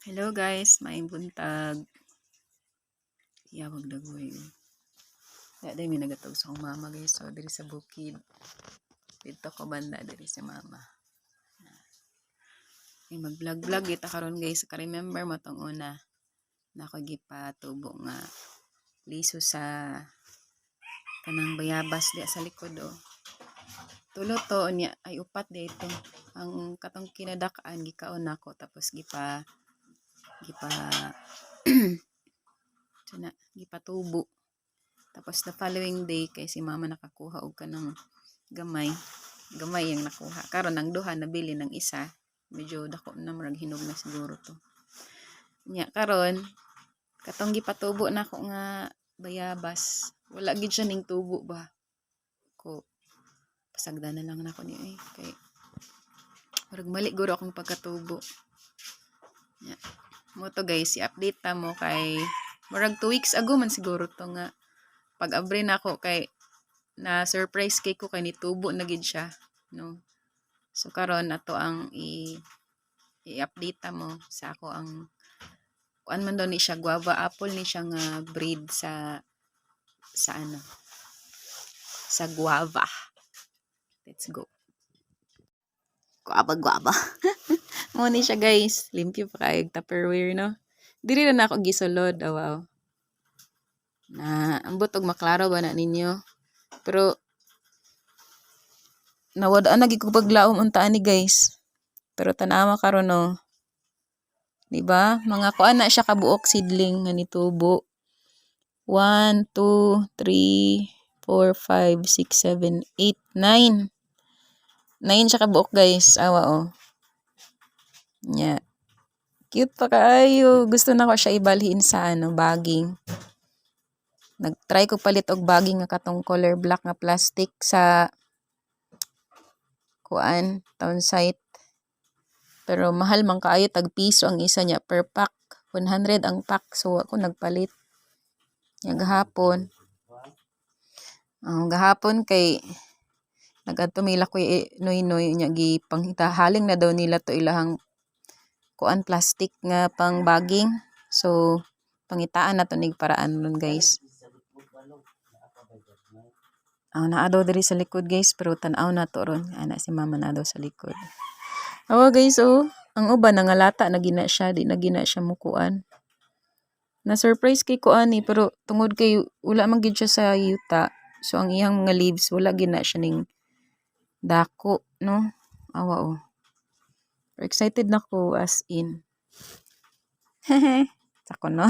Hello guys, maayong buntag. Yawag dagoy. Day may nagatog sa akong mama guys. So diri sa bukid. Dito ko banda diri si mama. Ay mag-vlog kita karon guys. Ka-remember mo tong una na ako gipatubo nga liso sa kanang bayabas di sa likod Tulo to niya ay upat dito. Ang katong kinadak-an gikaon nako tapos gipa gipatubo. Tapos the following day kay si mama nakakuha og kanang gamay yang nakuha. Karon ang duha nabili ng isa. Medyo dako na murag hinog na siguro to. Nya karon katong gipatubo nako nga bayabas. Wala gid siya ning tubo ba. Ko pasagda na lang nako ni kay murag mali guro akong pagkatubo. Nya mo to guys, i-update ta mo kay murag 2 weeks ago man siguro to nga pag-abre na ako kay na surprise cake ko kay nitubo na gid siya, no. So karon ato ang i-update ta mo sa ako ang kuan man daw ni siya guava apple ni siya nga breed sa ano sa guava. Let's go. Guava. Mo ni siya guys, limpyo pa kay Tupperware no. Diri na ako gisulod, wow. Na ambot og maklaro ba na ninyo? Pero nawadaan na gid ko paglaom unta ani guys. Pero tanawa karon no. Di ba? Mga kuan na siya kabuok seedling nga nitubo. 1 2 3 4 5 6 7 8 9. 9 siya kabuok guys. Awa Nya. Cute pa kaayo. Gusto na ko siya ibalhin sa bagging. Nag-try ko palit og bagging nga katong color black nga plastic sa kuan town site. Pero mahal man kaayo, tag piso ang isa niya per pack. 100 ang pack. So ako nagpalit. Gahapon. Gahapon kay nagadtumila ko noy nya gipanghaling na daw nila to ilahang kuan plastic nga pang bagging. So pangitaan na to nig paraan nun guys. Naa daw diri sa likod guys, pero tan-aw na to ron. Ana si mama na daw sa likod. Guys ang uban nangalata na gina siya, di na gina siya mukuan. Na surprise kay kuan pero tungod kay wala man gid siya sa yuta. So ang iyang mga leaves wala gina siya ning dako, no? Awa Excited na ko as in. Sako no.